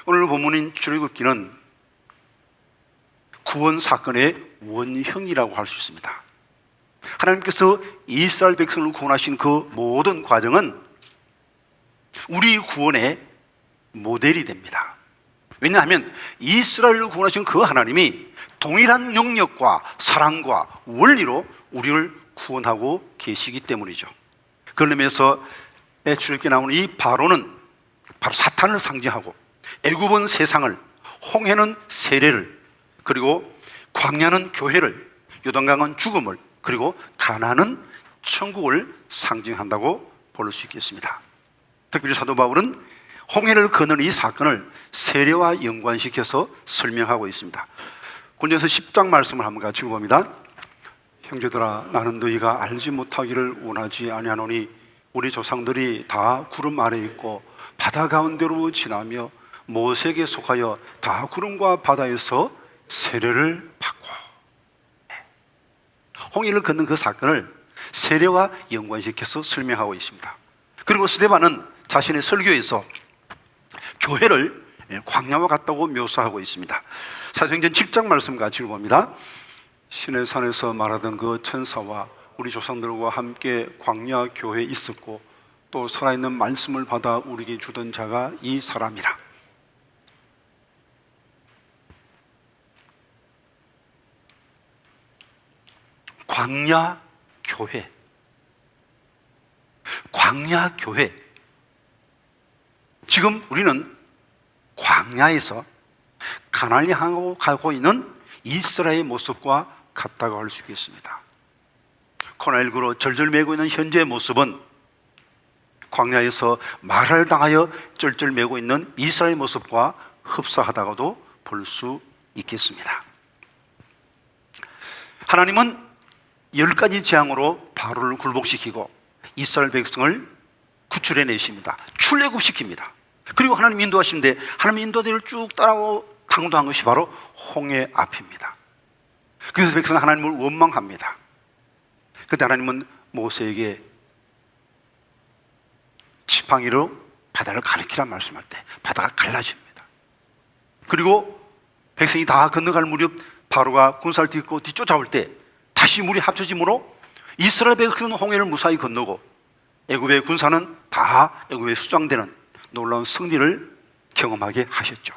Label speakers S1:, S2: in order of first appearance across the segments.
S1: 오늘 본문인 출애굽기는 구원 사건의 원형이라고 할 수 있습니다. 하나님께서 이스라엘 백성을 구원하신 그 모든 과정은 우리 구원의 모델이 됩니다. 왜냐하면 이스라엘을 구원하신 그 하나님이 동일한 영역과 사랑과 원리로 우리를 구원하고 계시기 때문이죠. 그런 의미에서 출애굽기에 나오는 이 바로는 바로 사탄을 상징하고, 애굽은 세상을, 홍해는 세례를, 그리고 광야는 교회를, 요단강은 죽음을, 그리고 가나안은 천국을 상징한다고 볼 수 있겠습니다. 특별히 사도 바울은 홍해를 건너는 이 사건을 세례와 연관시켜서 설명하고 있습니다. 고린도서 10장 말씀을 한번 같이 봅니다. 형제들아, 나는 너희가 알지 못하기를 원하지 아니하노니 우리 조상들이 다 구름 아래 있고 바다 가운데로 지나며 모세에게 속하여 다 구름과 바다에서 세례를 받고. 홍해를 건넌 그 사건을 세례와 연관시켜서 설명하고 있습니다. 그리고 스데반은 자신의 설교에서 교회를 광야와 같다고 묘사하고 있습니다. 사도행전 7장 말씀 같이 봅니다. 시내 산에서 말하던 그 천사와 우리 조상들과 함께 광야 교회에 있었고 또 살아있는 말씀을 받아 우리에게 주던 자가 이 사람이라. 광야 교회, 광야 교회. 지금 우리는 광야에서 가나안을 향하고 가고 있는 이스라엘의 모습과 같다고 할 수 있겠습니다. 코로나19로 절절매고 있는 현재의 모습은 광야에서 말을 당하여 쩔쩔매고 있는 이스라엘의 모습과 흡사하다고도 볼 수 있겠습니다. 하나님은 10가지 재앙으로 바로를 굴복시키고 이스라엘 백성을 구출해내십니다. 출애굽시킵니다. 그리고 하나님 인도하시는데 하나님 인도대로 쭉 따라오고 당도한 것이 바로 홍해 앞입니다. 그래서 백성은 하나님을 원망합니다. 그때 하나님은 모세에게 지팡이로 바다를 가리키란 말씀할 때 바다가 갈라집니다. 그리고 백성이 다 건너갈 무렵 바로가 군사를 딛고 뒤쫓아올 때 다시 물이 합쳐짐으로 이스라엘 백성은 홍해를 무사히 건너고 애굽의 군사는 다 애굽에 수장되는 놀라운 승리를 경험하게 하셨죠.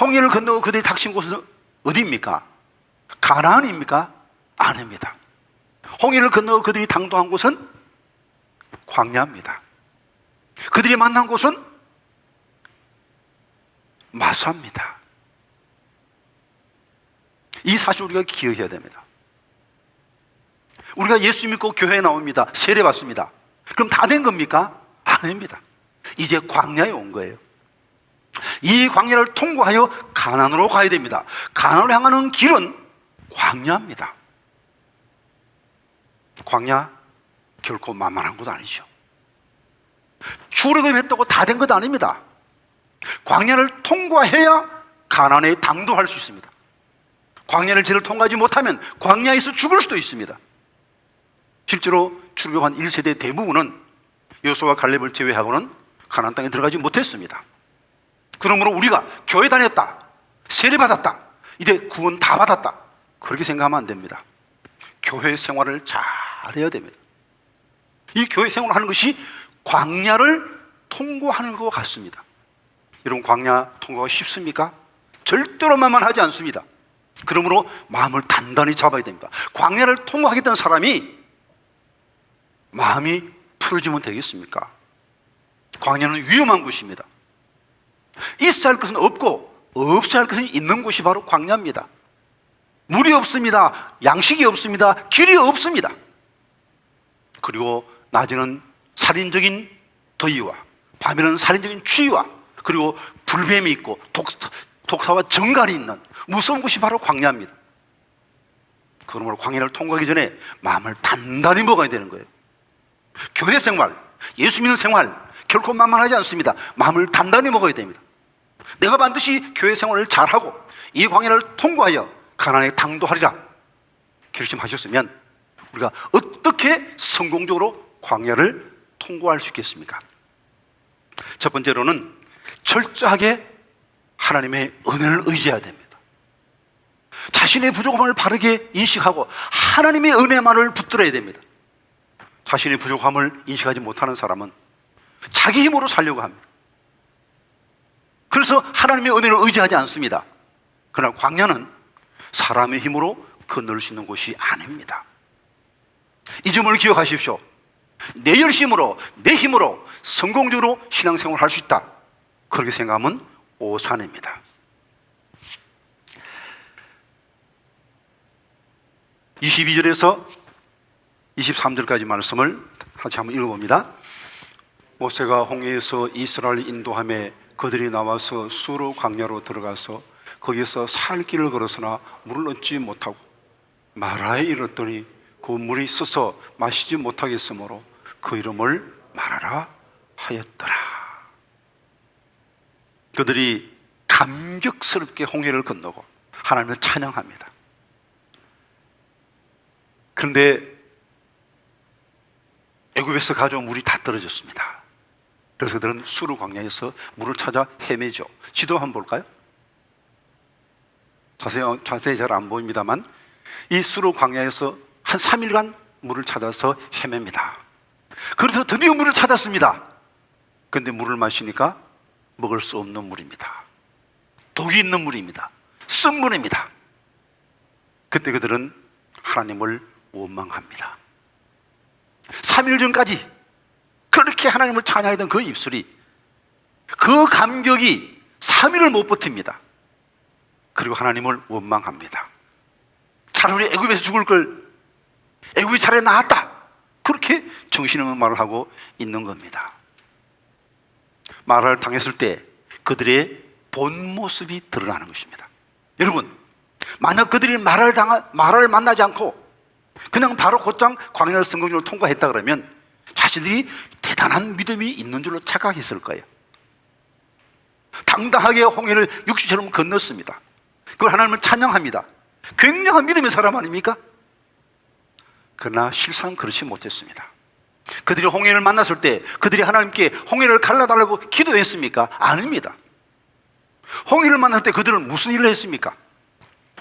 S1: 홍해를 건너고 그들이 닥친 곳은 어디입니까? 가나안입니까? 아닙니다. 홍해를 건너고 그들이 당도한 곳은 광야입니다. 그들이 만난 곳은 마사입니다. 이 사실 우리가 기억해야 됩니다. 우리가 예수 믿고 교회에 나옵니다. 세례 받습니다. 그럼 다 된 겁니까? 아닙니다. 이제 광야에 온 거예요. 이 광야를 통과하여 가나안으로 가야 됩니다. 가나안으로 향하는 길은 광야입니다. 광야 결코 만만한 곳 아니죠. 출애굽했다고 다 된 것 아닙니다. 광야를 통과해야 가나안에 당도할 수 있습니다. 광야를 제대로 통과하지 못하면 광야에서 죽을 수도 있습니다. 실제로 출애굽한 1세대 대부분은 여호수아와 갈렙을 제외하고는 가나안 땅에 들어가지 못했습니다. 그러므로 우리가 교회 다녔다, 세례 받았다, 이제 구원 다 받았다, 그렇게 생각하면 안 됩니다. 교회 생활을 잘 해야 됩니다. 이 교회 생활을 하는 것이 광야를 통과하는 것 같습니다. 여러분, 광야 통과가 쉽습니까? 절대로 만만하지 않습니다. 그러므로 마음을 단단히 잡아야 됩니다. 광야를 통과하겠다는 사람이 마음이 풀어지면 되겠습니까? 광야는 위험한 곳입니다. 있어야 할 것은 없고 없어야 할 것은 있는 곳이 바로 광야입니다. 물이 없습니다. 양식이 없습니다. 길이 없습니다. 그리고 낮에는 살인적인 더위와 밤에는 살인적인 추위와 그리고 불뱀이 있고 독사와 정갈이 있는 무서운 곳이 바로 광야입니다. 그러므로 광야를 통과하기 전에 마음을 단단히 먹어야 되는 거예요. 교회 생활, 예수 믿는 생활 결코 만만하지 않습니다. 마음을 단단히 먹어야 됩니다. 내가 반드시 교회 생활을 잘하고 이 광야를 통과하여 가나안에 당도하리라 결심하셨으면 우리가 어떻게 성공적으로 광야를 통과할 수 있겠습니까? 첫 번째로는 철저하게 하나님의 은혜를 의지해야 됩니다. 자신의 부족함을 바르게 인식하고 하나님의 은혜만을 붙들어야 됩니다. 자신의 부족함을 인식하지 못하는 사람은 자기 힘으로 살려고 합니다. 그래서 하나님의 은혜를 의지하지 않습니다. 그러나 광야는 사람의 힘으로 건널 수 있는 곳이 아닙니다. 이 점을 기억하십시오. 내 열심으로, 내 힘으로 성공적으로 신앙생활을 할 수 있다, 그렇게 생각하면 오산입니다. 22절에서 23절까지 말씀을 같이 한번 읽어봅니다. 모세가 홍해에서 이스라엘을 인도하며 그들이 나와서 수르 광야로 들어가서 거기에서 살 길을 걸었으나 물을 얻지 못하고 마라에 이르렀더니 그 물이 써서 마시지 못하겠으므로 그 이름을 마라라 하였더라. 그들이 감격스럽게 홍해를 건너고 하나님을 찬양합니다. 그런데 애굽에서 가져온 물이 다 떨어졌습니다. 그래서 그들은 수르 광야에서 물을 찾아 헤매죠. 지도 한번 볼까요? 자세히 잘 안 보입니다만 이 수르 광야에서 한 3일간 물을 찾아서 헤맵니다. 그래서 드디어 물을 찾았습니다. 그런데 물을 마시니까 먹을 수 없는 물입니다. 독이 있는 물입니다. 쓴 물입니다. 그때 그들은 하나님을 원망합니다. 3일 전까지 그렇게 하나님을 찬양하던 그 입술이, 그 감격이 3일을 못 버팁니다. 그리고 하나님을 원망합니다. 차라리 애굽에서 죽을 걸, 애굽이 차라리 나았다, 그렇게 정신없는 말을 하고 있는 겁니다. 마라를 당했을 때 그들의 본 모습이 드러나는 것입니다. 여러분, 만약 그들이 마라를 만나지 않고 그냥 바로 곧장 광야를 성공적으로 통과했다 그러면 자신들이 대단한 믿음이 있는 줄로 착각했을 거예요. 당당하게 홍해를 육지처럼 건넜습니다. 그걸 하나님을 찬양합니다. 굉장한 믿음의 사람 아닙니까? 그러나 실상 그렇지 못했습니다. 그들이 홍해를 만났을 때 그들이 하나님께 홍해를 갈라달라고 기도했습니까? 아닙니다. 홍해를 만날 때 그들은 무슨 일을 했습니까?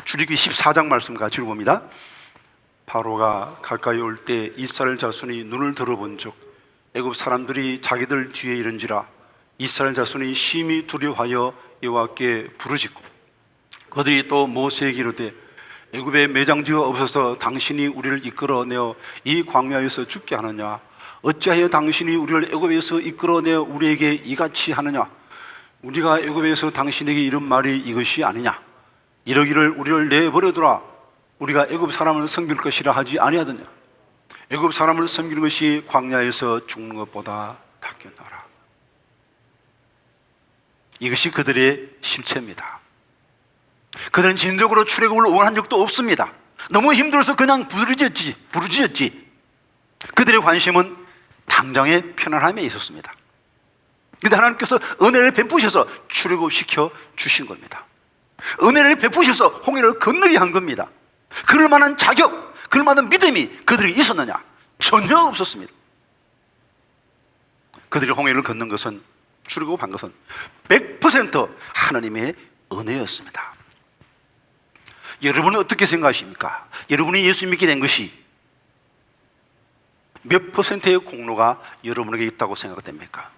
S1: 출애굽기 14장 말씀 같이 읽어봅니다. 바로가 가까이 올 때 이스라엘 자손이 눈을 들어본 적 애굽 사람들이 자기들 뒤에 이른지라 이스라엘 자손이 심히 두려워하여 여호와께 부르짖고 그들이 또 모세에게 이르되 애굽에 매장지가 없어서 당신이 우리를 이끌어내어 이 광야에서 죽게 하느냐? 어찌하여 당신이 우리를 애굽에서 이끌어내어 우리에게 이같이 하느냐? 우리가 애굽에서 당신에게 이런 말이 이것이 아니냐? 이러기를 우리를 내버려두라. 우리가 애굽 사람을 섬길 것이라 하지 아니하더냐? 애굽 사람을 섬기는 것이 광야에서 죽는 것보다 낫겠노라. 이것이 그들의 실체입니다. 그들은 진정으로 출애굽을 원한 적도 없습니다. 너무 힘들어서 그냥 부르짖었지. 그들의 관심은 당장의 편안함에 있었습니다. 그런데 하나님께서 은혜를 베푸셔서 출애굽시켜 주신 겁니다. 은혜를 베푸셔서 홍해를 건너게 한 겁니다. 그럴 만한 자격, 그럴 만한 믿음이 그들이 있었느냐? 전혀 없었습니다. 그들이 홍해를 건넌 것은, 출애굽한 것은 100% 하나님의 은혜였습니다. 여러분은 어떻게 생각하십니까? 여러분이 예수 믿게 된 것이 몇 퍼센트의 공로가 여러분에게 있다고 생각됩니까?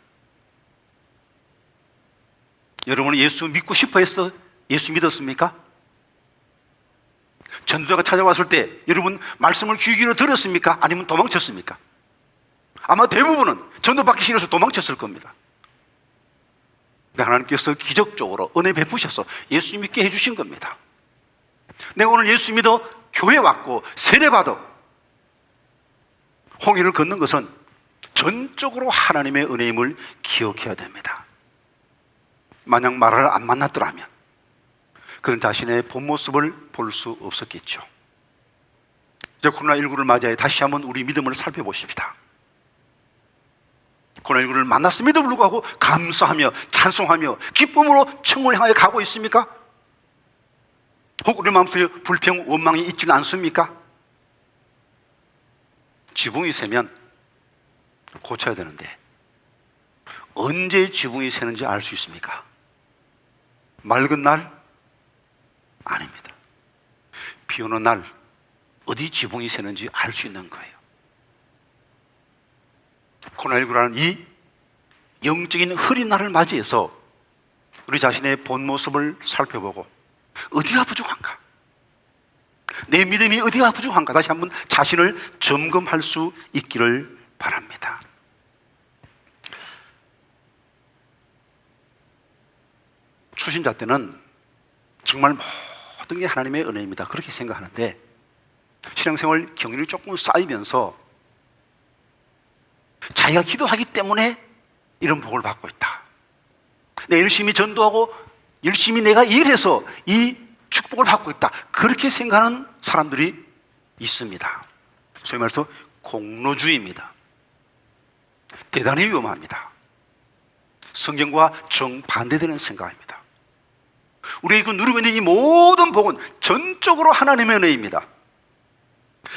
S1: 여러분은 예수 믿고 싶어 해서 예수 믿었습니까? 전도자가 찾아왔을 때 여러분 말씀을 귀 기울여 들었습니까? 아니면 도망쳤습니까? 아마 대부분은 전도받기 싫어서 도망쳤을 겁니다. 근데 하나님께서 기적적으로 은혜 베푸셔서 예수 믿게 해주신 겁니다. 내가 오늘 예수 믿어 교회 왔고 세례받아 홍해를 걷는 것은 전적으로 하나님의 은혜임을 기억해야 됩니다. 만약 마라를 안 만났더라면 그는 자신의 본 모습을 볼 수 없었겠죠. 이제 코로나19를 맞이해 다시 한번 우리 믿음을 살펴보십시다. 코로나19를 만났음에도 불구하고 감사하며 찬송하며 기쁨으로 천국을 향해 가고 있습니까? 혹 우리 마음속에 불평, 원망이 있지는 않습니까? 지붕이 새면 고쳐야 되는데 언제 지붕이 새는지 알 수 있습니까? 맑은 날? 아닙니다. 비 오는 날 어디 지붕이 새는지 알 수 있는 거예요. 코로나19라는 이 영적인 흐린 날을 맞이해서 우리 자신의 본 모습을 살펴보고 어디가 부족한가? 내 믿음이 어디가 부족한가? 다시 한번 자신을 점검할 수 있기를 바랍니다. 초신자 때는 정말 모든 게 하나님의 은혜입니다. 그렇게 생각하는데 신앙생활 경륜이 조금 쌓이면서 자기가 기도하기 때문에 이런 복을 받고 있다. 내가 열심히 전도하고 열심히 내가 일해서 이 축복을 받고 있다. 그렇게 생각하는 사람들이 있습니다. 소위 말해서 공로주의입니다. 대단히 위험합니다. 성경과 정반대되는 생각입니다. 우리가 누리고 있는 이 모든 복은 전적으로 하나님의 은혜입니다.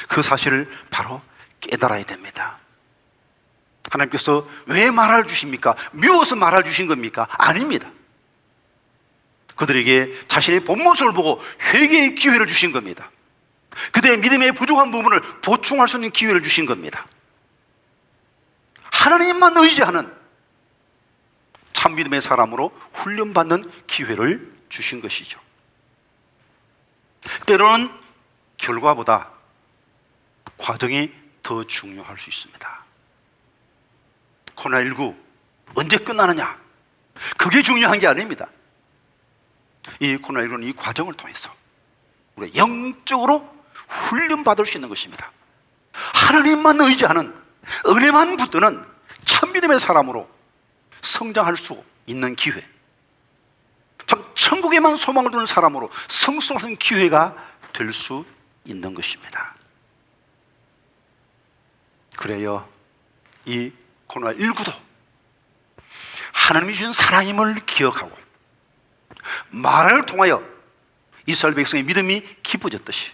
S1: 그 사실을 바로 깨달아야 됩니다. 하나님께서 왜 말을 주십니까? 미워서 말을 주신 겁니까? 아닙니다. 그들에게 자신의 본 모습을 보고 회개의 기회를 주신 겁니다. 그들의 믿음의 부족한 부분을 보충할 수 있는 기회를 주신 겁니다. 하나님만 의지하는 참 믿음의 사람으로 훈련받는 기회를 주신 것이죠. 때로는 결과보다 과정이 더 중요할 수 있습니다. 코로나19 언제 끝나느냐? 그게 중요한 게 아닙니다. 이 코로나19는 이 과정을 통해서 우리가 영적으로 훈련받을 수 있는 것입니다. 하나님만 의지하는 은혜만 붙드는 참믿음의 사람으로 성장할 수 있는 기회, 참 천국에만 소망을 두는 사람으로 성숙하는 기회가 될 수 있는 것입니다. 그래요, 이 코로나19도 하나님이 주신 사랑임을 기억하고 말을 통하여 이스라엘 백성의 믿음이 깊어졌듯이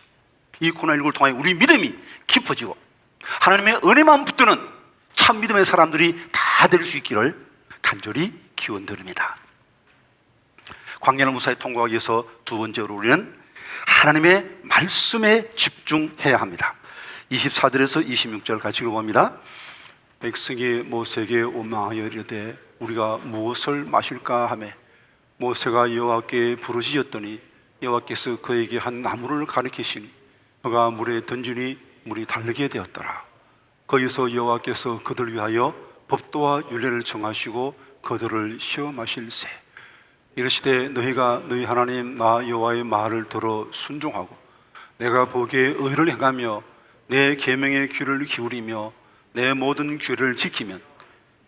S1: 이 코로나19를 통하여 우리 믿음이 깊어지고 하나님의 은혜만 붙드는 참 믿음의 사람들이 다 될 수 있기를 간절히 기원드립니다. 광야를 무사히 통과하기 위해서 두 번째로 우리는 하나님의 말씀에 집중해야 합니다. 24절에서 26절 같이 읽어봅니다. 백성이 모세에게 원망하여 이르되 우리가 무엇을 마실까 하매 모세가 여호와께 부르짖었더니 여호와께서 그에게 한 나무를 가리키시니 그가 물에 던지니 물이 달리게 되었더라. 거기서 여호와께서 그들을 위하여 법도와 율례를 정하시고 그들을 시험하실세. 이르시되 너희가 너희 하나님 나 여호와의 말을 들어 순종하고 내가 보기에 의를 행하며 내 계명에 귀를 기울이며 내 모든 규례를 지키면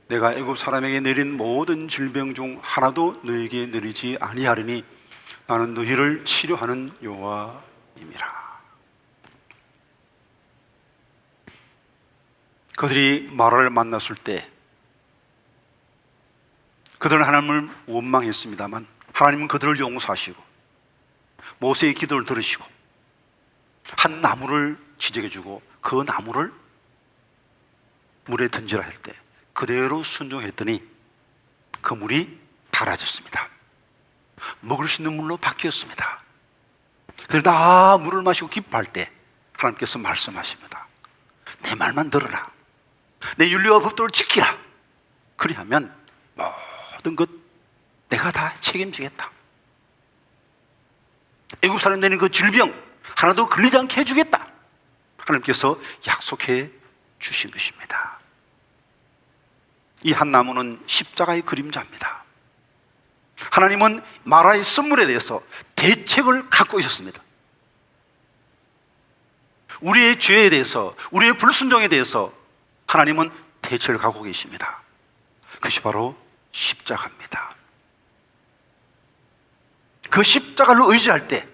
S1: 내가 애굽 사람에게 내린 모든 질병 중 하나도 너희에게 내리지 아니하리니 나는 너희를 치료하는 여호와임이라. 그들이 마라를 만났을 때 그들은 하나님을 원망했습니다만 하나님은 그들을 용서하시고 모세의 기도를 들으시고 한 나무를 지적해주고 그 나무를 물에 던지라 할 때 그대로 순종했더니 그 물이 달아졌습니다. 먹을 수 있는 물로 바뀌었습니다. 그들 다 물을 마시고 기뻐할 때 하나님께서 말씀하십니다. 내 말만 들으라. 내 율례와 법도를 지키라. 그리하면 모든 것 내가 다 책임지겠다. 애굽 사람 내는 그 질병 하나도 걸리지 않게 해주겠다. 하나님께서 약속해 주신 것입니다. 이 한 나무는 십자가의 그림자입니다. 하나님은 마라의 선물에 대해서 대책을 갖고 있었습니다. 우리의 죄에 대해서, 우리의 불순종에 대해서 하나님은 대책을 갖고 계십니다. 그것이 바로 십자가입니다. 그 십자가를 의지할 때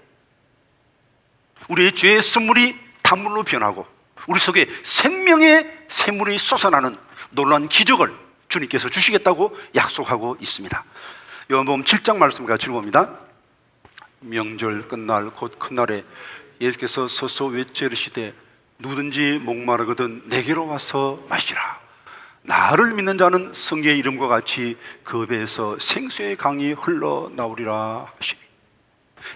S1: 우리의 죄의 선물이 단물로 변하고 우리 속에 생명의 샘물이 솟아나는 놀라운 기적을 주님께서 주시겠다고 약속하고 있습니다. 요한복음 7장 말씀 같이 읽어봅니다. 명절 끝날 곧 큰날에 예수께서 서서 외쳐 이르시되 누구든지 목마르거든 내게로 와서 마시라. 나를 믿는 자는 성경의 이름과 같이 그 배에서 생수의 강이 흘러나오리라 하시니,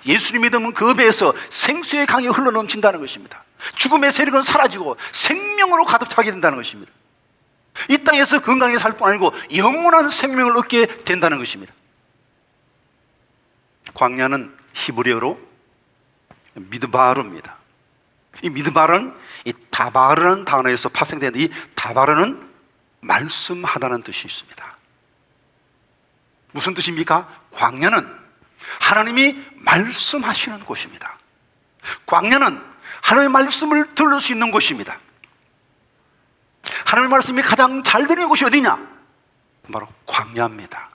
S1: 예수님 믿으면 그 배에서 생수의 강이 흘러넘친다는 것입니다. 죽음의 세력은 사라지고 생명으로 가득 차게 된다는 것입니다. 이 땅에서 건강하게 살 뿐 아니고 영원한 생명을 얻게 된다는 것입니다. 광야는 히브리어로 미드바르입니다. 이 미드바르는 이 다바르라는 단어에서 파생된 이 다바르는 말씀하다는 뜻이 있습니다. 무슨 뜻입니까? 광야는 하나님이 말씀하시는 곳입니다. 광야는 하나님의 말씀을 들을 수 있는 곳입니다. 하나님의 말씀이 가장 잘 들리는 곳이 어디냐? 바로 광야입니다.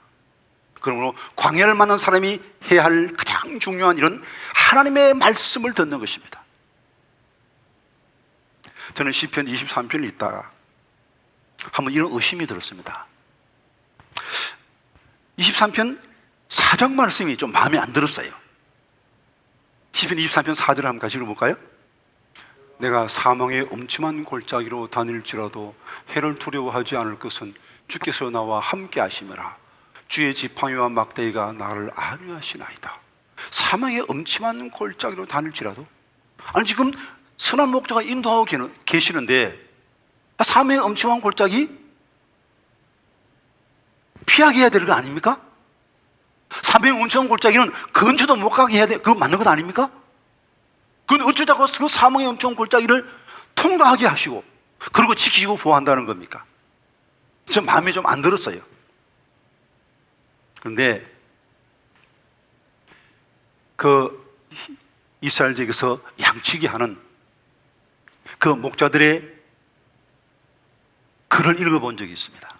S1: 그러므로 광야를 만난 사람이 해야 할 가장 중요한 일은 하나님의 말씀을 듣는 것입니다. 저는 시편 23편을 읽다가 한번 이런 의심이 들었습니다. 23편 4장 말씀이 좀 마음에 안 들었어요. 시편 23편 4절을 한번 같이 읽어볼까요? 내가 사망의 엄침한 골짜기로 다닐지라도 해를 두려워하지 않을 것은 주께서 나와 함께 하심이라. 주의 지팡이와 막대기가 나를 안위하시나이다. 사망의 엄침한 골짜기로 다닐지라도, 아니 지금 선한 목자가 인도하고 계시는데 사망의 엄침한 골짜기 피하게 해야 되는 거 아닙니까? 사망의 엄침한 골짜기는 근처도 못 가게 해야 돼. 그거 맞는 것 아닙니까? 그건 어쩌자고 그 사망의 엄청난 골짜기를 통과하게 하시고 그리고 지키시고 보호한다는 겁니까? 저 마음에 좀 안 들었어요. 그런데 그 이스라엘 지역에서 양치기 하는 그 목자들의 글을 읽어본 적이 있습니다.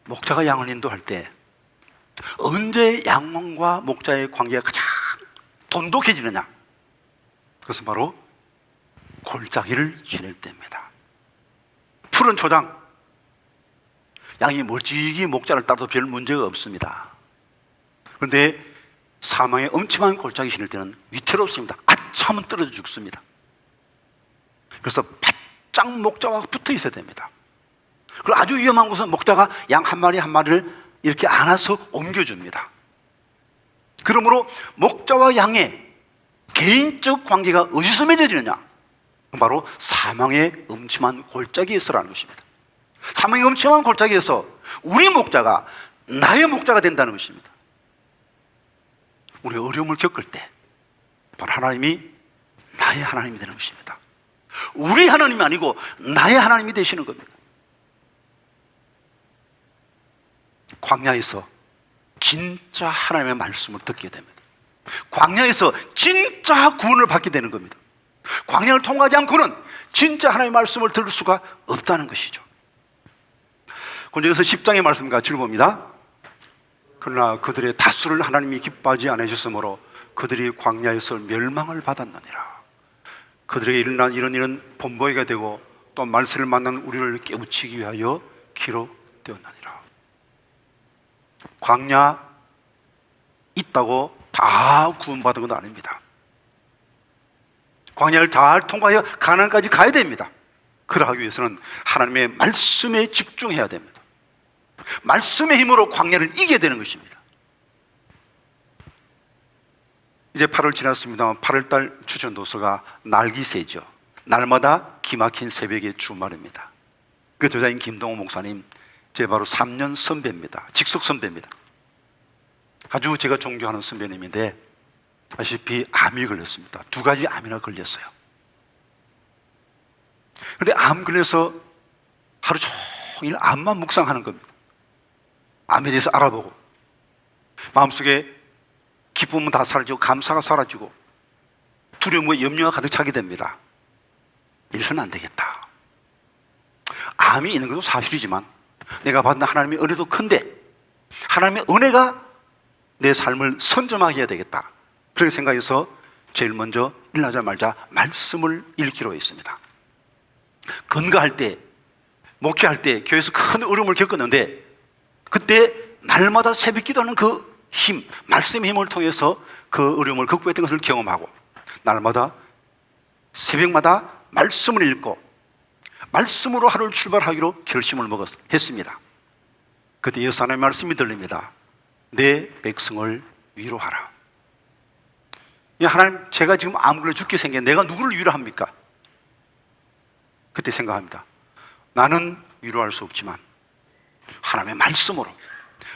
S1: 목자가 양을 인도할 때 언제 양과 목자의 관계가 가장 돈독해지느냐? 그것은 바로 골짜기를 지낼 때입니다. 푸른 초장, 양이 멀찍이 목자를 따라도 별 문제가 없습니다. 그런데 사망의 엄침한 골짜기 지낼 때는 위태롭습니다. 아차하면 떨어져 죽습니다. 그래서 바짝 목자와 붙어 있어야 됩니다. 그리고 아주 위험한 것은 목자가 양 한 마리 한 마리를 이렇게 안아서 옮겨줍니다. 그러므로 목자와 양의 개인적 관계가 어디서 맺어지느냐? 바로 사망의 엄침한 골짜기에서라는 것입니다. 사망의 엄침한 골짜기에서 우리 목자가 나의 목자가 된다는 것입니다. 우리가 어려움을 겪을 때 바로 하나님이 나의 하나님이 되는 것입니다. 우리 하나님이 아니고 나의 하나님이 되시는 겁니다. 광야에서 진짜 하나님의 말씀을 듣게 됩니다. 광야에서 진짜 구원을 받게 되는 겁니다. 광야를 통과하지 않고는 진짜 하나님의 말씀을 들을 수가 없다는 것이죠. 군주에서 10장의 말씀 같이 읽어봅니다. 그러나 그들의 다수를 하나님이 기뻐하지 않으셨으므로 그들이 광야에서 멸망을 받았느니라. 그들에게 일어난 이런 일은 본보기가 되고 또 말세를 만난 우리를 깨우치기 위하여 기록되었느니라. 광야 있다고 다 구원받은 건 아닙니다. 광야를 잘 통과하여 가나안까지 가야 됩니다. 그러하기 위해서는 하나님의 말씀에 집중해야 됩니다. 말씀의 힘으로 광야를 이겨야 되는 것입니다. 이제 8월 지났습니다. 8월달 추천도서가 날기새죠. 날마다 기막힌 새벽의 주말입니다. 그 저자인 김동호 목사님, 제 바로 3년 선배입니다. 직속 선배입니다. 아주 제가 존경하는 선배님인데 아시다시피 암이 걸렸습니다. 2가지 암이나 걸렸어요. 그런데 암 걸려서 하루 종일 암만 묵상하는 겁니다. 암에 대해서 알아보고 마음속에 기쁨은 다 사라지고 감사가 사라지고 두려움과 염려가 가득 차게 됩니다. 이래서는 안 되겠다. 암이 있는 것도 사실이지만 내가 받는 하나님의 은혜도 큰데 하나님의 은혜가 내 삶을 선점하게 해야 되겠다. 그렇게 생각해서 제일 먼저 일어나자마자 말씀을 읽기로 했습니다. 건강할 때, 목회할 때 교회에서 큰 어려움을 겪었는데 그때 날마다 새벽 기도하는 그 힘, 말씀의 힘을 통해서 그 어려움을 극복했던 것을 경험하고 날마다 새벽마다 말씀을 읽고 말씀으로 하루를 출발하기로 결심을 했습니다. 그때 예수 하나님의 말씀이 들립니다. 내 백성을 위로하라. 하나님, 제가 지금 아무나 죽게 생겨 내가 누구를 위로합니까? 그때 생각합니다. 나는 위로할 수 없지만 하나님의 말씀으로,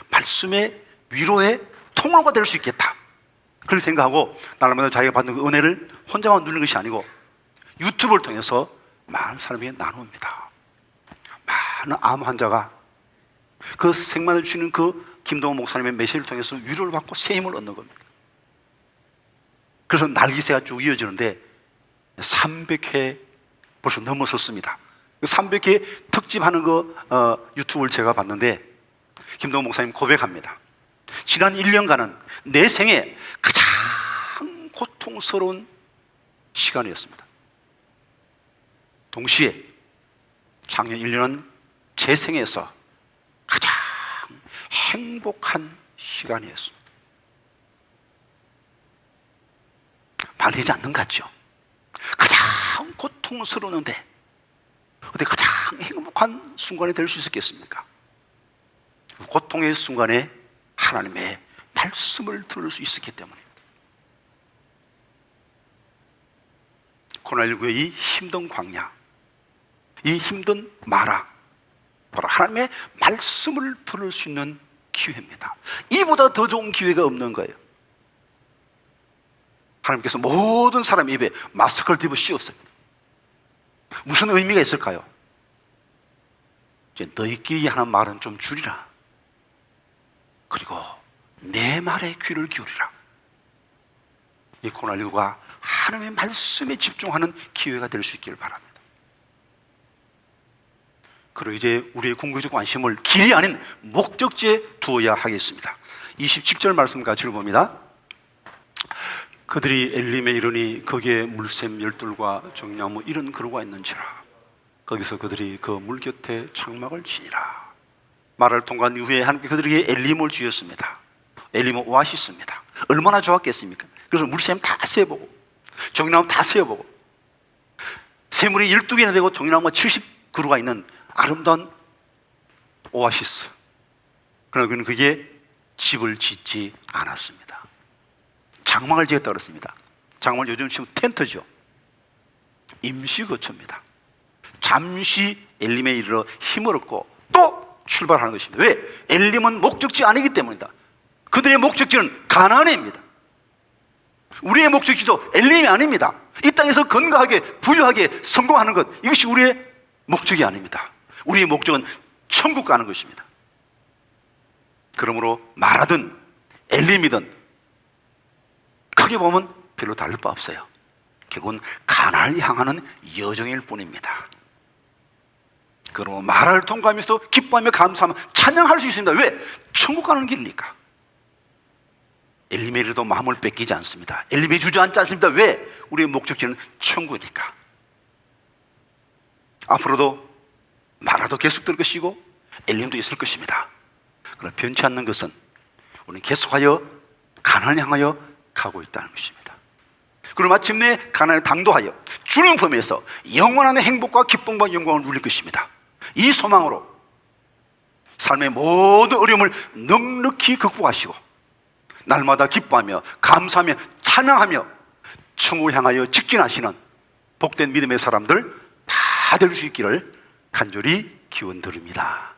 S1: 말씀의 위로의 통로가 될 수 있겠다. 그렇게 생각하고 날마다 자기가 받는 그 은혜를 혼자만 누리는 것이 아니고 유튜브를 통해서 많은 사람에게 나눕니다. 많은 암 환자가 그 생명을 주시는 그 김동원 목사님의 메시지를 통해서 위로를 받고 새 힘을 얻는 겁니다. 그래서 날기새가 쭉 이어지는데 300회 벌써 넘어섰습니다. 300회 특집하는 그 유튜브를 제가 봤는데 김동원 목사님 고백합니다. 지난 1년간은 내 생에 가장 고통스러운 시간이었습니다. 동시에 작년 1년은 제 생에서 가장 행복한 시간이었습니다. 말되지 않는 것 같죠? 가장 고통스러운데 어떻게 가장 행복한 순간이 될 수 있었겠습니까? 고통의 순간에 하나님의 말씀을 들을 수 있었기 때문입니다. 코로나19의 이 힘든 광야, 이 힘든 마라, 바로 하나님의 말씀을 들을 수 있는 기회입니다. 이보다 더 좋은 기회가 없는 거예요. 하나님께서 모든 사람 입에 마스크를 뒤집어 씌웠습니다. 무슨 의미가 있을까요? 이제 너희끼리 하는 말은 좀 줄이라. 그리고 내 말에 귀를 기울이라. 이 코로나19가 하나님의 말씀에 집중하는 기회가 될 수 있기를 바랍니다. 그리고 이제 우리의 궁극적 관심을 길이 아닌 목적지에 두어야 하겠습니다. 27절 말씀 같이 읽어봅니다. 그들이 엘림에 이르니 거기에 물샘 열둘과 정나무 이런 그루가 있는지라. 거기서 그들이 그 물 곁에 장막을 치니라. 말을 통과한 이후에 하나님께 그들에게 엘림을 주었습니다. 엘림은 오아시스입니다. 얼마나 좋았겠습니까? 그래서 물샘 다 세어보고 정나무 다 세어보고 샘물이 12개나 되고 정나무가 70그루가 있는 아름다운 오아시스. 그러나 그는 그게 집을 짓지 않았습니다. 장막을 지었다 그랬습니다. 장막을 요즘 치면 텐트죠. 임시 거처입니다. 잠시 엘림에 이르러 힘을 얻고 또 출발하는 것입니다. 왜? 엘림은 목적지 아니기 때문이다. 그들의 목적지는 가나안입니다. 우리의 목적지도 엘림이 아닙니다. 이 땅에서 건강하게 부유하게 성공하는 것, 이것이 우리의 목적이 아닙니다. 우리의 목적은 천국 가는 것입니다. 그러므로 마라든 엘림이든 크게 보면 별로 다를 바 없어요. 결국은 가나안을 향하는 여정일 뿐입니다. 그러므로 마라를 통과하면서 기뻐하며 감사하며 찬양할 수 있습니다. 왜? 천국 가는 길이니까. 엘림에도 마음을 뺏기지 않습니다. 엘림에 주저앉지 않습니다. 왜? 우리의 목적지는 천국이니까. 앞으로도 마라도 계속될 것이고 엘림도 있을 것입니다. 그러나 변치 않는 것은 우리는 계속하여 가나안을 향하여 가고 있다는 것입니다. 그리고 마침내 가나안에 당도하여 주님 품에서 영원한 행복과 기쁨과 영광을 누릴 것입니다. 이 소망으로 삶의 모든 어려움을 넉넉히 극복하시고 날마다 기뻐하며 감사하며 찬양하며 천국을 향하여 직진하시는 복된 믿음의 사람들 다 될 수 있기를 간절히 기원드립니다.